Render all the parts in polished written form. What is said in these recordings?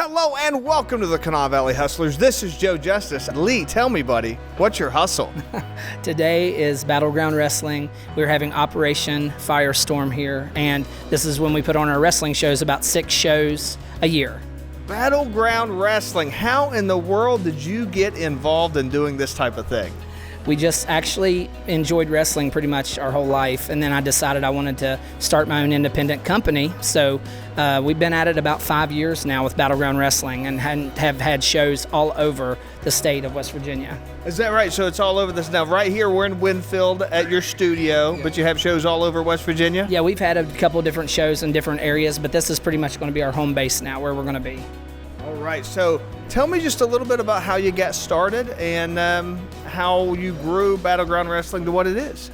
Hello and welcome to the Kanawha Valley Hustlers. This is Joe Justice. Lee, tell me, buddy, what's your hustle? Today is Battleground Wrestling. We're having Operation Firestorm here, and this is when we put on our wrestling shows, about 6 shows a year. Battleground Wrestling. How in the world did you get involved in doing this type of thing? We just actually enjoyed wrestling pretty much our whole life, and then I decided I wanted to start my own independent company. So we've been at it about 5 years now with Battleground Wrestling and have had shows all over the state of West Virginia. Is that right? So it's all over this now. Right here, we're in Winfield at your studio, but you have shows all over West Virginia? Yeah, we've had a couple different shows in different areas, but this is pretty much going to be our home base now, where we're going to be. All right, so tell me just a little bit about how you got started and how you grew Battleground Wrestling to what it is.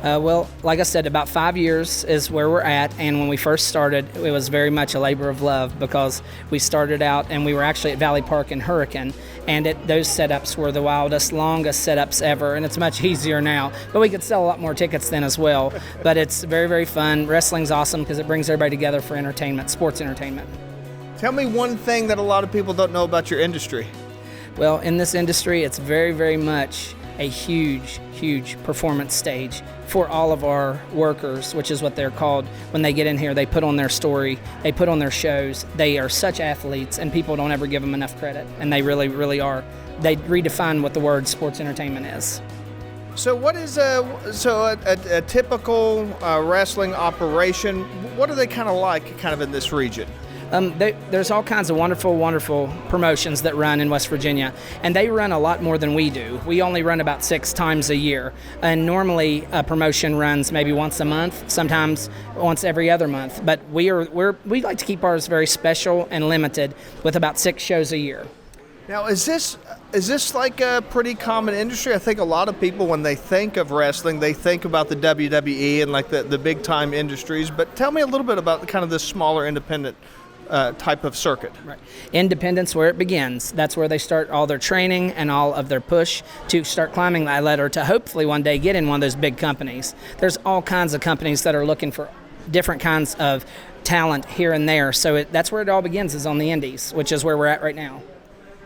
Well, like I said, about 5 years is where we're at, and when we first started, it was very much a labor of love because we started out and we were actually at Valley Park in Hurricane, and those setups were the wildest, longest setups ever, and it's much easier now, but we could sell a lot more tickets then as well. But it's very, very fun. Wrestling's awesome because it brings everybody together for entertainment, sports entertainment. Tell me one thing that a lot of people don't know about your industry. Well, in this industry, it's very, very much a huge, huge performance stage for all of our workers, which is what they're called. When they get in here, they put on their story, they put on their shows. They are such athletes, and people don't ever give them enough credit, and they really, really are. They redefine what the word sports entertainment is. So what is a typical wrestling operation? What are they kind of in this region? There's all kinds of wonderful, wonderful promotions that run in West Virginia, and they run a lot more than we do. We only run about 6 times a year, and normally a promotion runs maybe once a month, sometimes once every other month. But we like to keep ours very special and limited with about 6 shows a year. Now, is this like a pretty common industry? I think a lot of people, when they think of wrestling, they think about the WWE and like the big time industries. But tell me a little bit about kind of this smaller independent type of circuit. Right. Independence, where it begins. That's where they start all their training and all of their push to start climbing that ladder to hopefully one day get in one of those big companies. There's all kinds of companies that are looking for different kinds of talent here and there. So that's where it all begins, is on the indies, which is where we're at right now.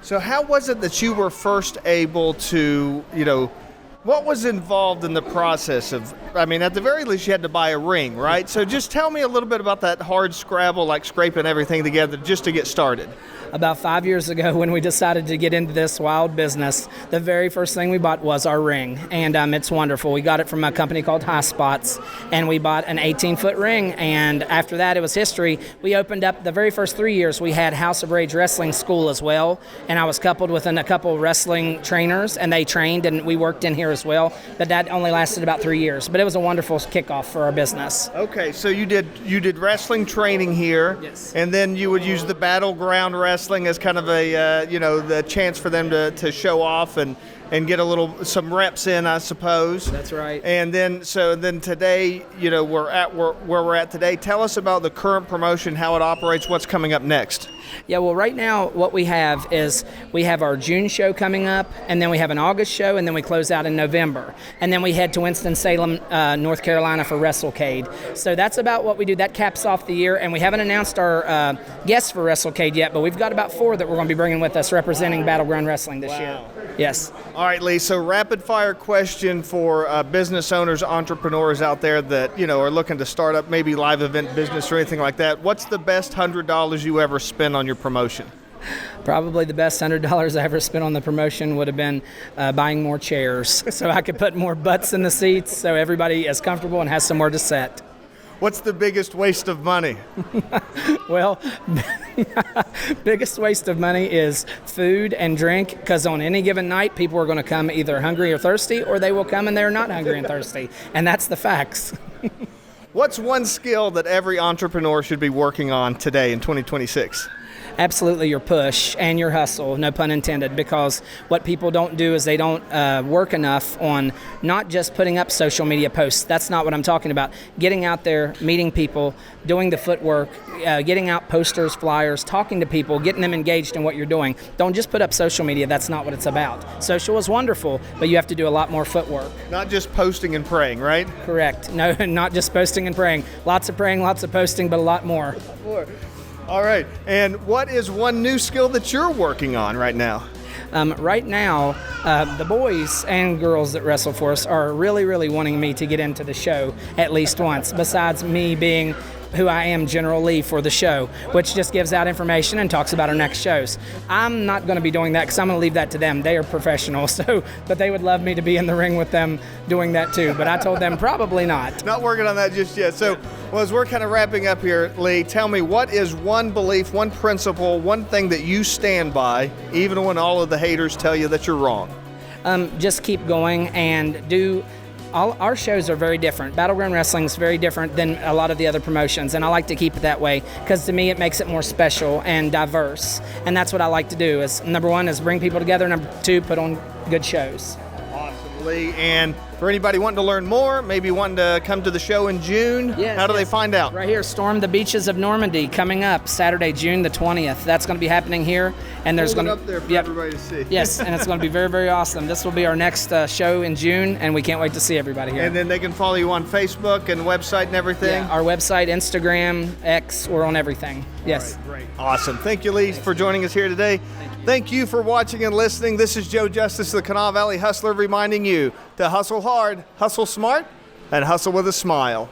So how was it that you were first able to, what was involved in the process of, at the very least you had to buy a ring, right? So just tell me a little bit about that hard scrabble, like scraping everything together just to get started. About 5 years ago, when we decided to get into this wild business, the very first thing we bought was our ring, and it's wonderful. We got it from a company called High Spots, and we bought an 18-foot ring, and after that, it was history. We opened up, the very first 3 years, we had House of Rage Wrestling School as well, and I was coupled with a couple wrestling trainers, and they trained, and we worked in here as well, but that only lasted about 3 years, but it was a wonderful kickoff for our business. Okay, so you did wrestling training here, yes, and then you would use the Battleground Wrestling as kind of a the chance for them to show off and get some reps in, I suppose. That's right. And then today, we're at where we're at today. Tell us about the current promotion, how it operates, what's coming up next. Yeah, well, right now what we have is we have our June show coming up, and then we have an August show, and then we close out in November. And then we head to Winston-Salem, North Carolina for WrestleCade. So that's about what we do. That caps off the year, and we haven't announced our guests for WrestleCade yet, but we've got about 4 that we're going to be bringing with us representing Battleground Wrestling this year. Yes. All right, Lee, so rapid fire question for business owners, entrepreneurs out there that, are looking to start up maybe live event business or anything like that. What's the best $100 you ever spent on your promotion? Probably the best $100 I ever spent on the promotion would have been buying more chairs so I could put more butts in the seats so everybody is comfortable and has somewhere to sit. What's the biggest waste of money? Well, biggest waste of money is food and drink, because on any given night, people are going to come either hungry or thirsty, or they will come and they're not hungry and thirsty, and that's the facts. What's one skill that every entrepreneur should be working on today in 2026? Absolutely your push and your hustle, no pun intended, because what people don't do is they don't work enough on not just putting up social media posts. That's not what I'm talking about. Getting out there, meeting people, doing the footwork, getting out posters, flyers, talking to people, getting them engaged in what you're doing. Don't just put up social media. That's not what it's about. Social is wonderful, but you have to do a lot more footwork. Not just posting and praying, right? Correct. No, not just posting and praying. Lots of praying, lots of posting, but a lot more. All right. And what is one new skill that you're working on right now? Right now, the boys and girls that wrestle for us are really, really wanting me to get into the show at least once, besides me being who I am, General Lee, for the show, which just gives out information and talks about our next shows. I'm not going to be doing that because I'm going to leave that to them. They are professionals, but they would love me to be in the ring with them doing that too. But I told them probably not. Not working on that just yet. So, well, as we're kind of wrapping up here, Lee, tell me, what is one belief, one principle, one thing that you stand by, even when all of the haters tell you that you're wrong? Just keep going and do. All our shows are very different. Battleground Wrestling is very different than a lot of the other promotions, and I like to keep it that way because to me it makes it more special and diverse. And that's what I like to do. Is number one is bring people together. Number two, put on good shows. Awesome, Lee. And for anybody wanting to learn more, maybe wanting to come to the show in June, yes, how do they find out? Right here, Storm the Beaches of Normandy, coming up Saturday, June the 20th. That's going to be happening here, and there's going to up there for everybody to see. Yes, and it's going to be very, very awesome. This will be our next show in June, and we can't wait to see everybody here. And then they can follow you on Facebook and website and everything? Yeah, our website, Instagram, X, we're on everything. Yes. All right, great. Awesome. Thank you, Lee, for joining us here today. Thank you for watching and listening. This is Joe Justice, the Kanawha Valley Hustler, reminding you to hustle hard, hustle smart, and hustle with a smile.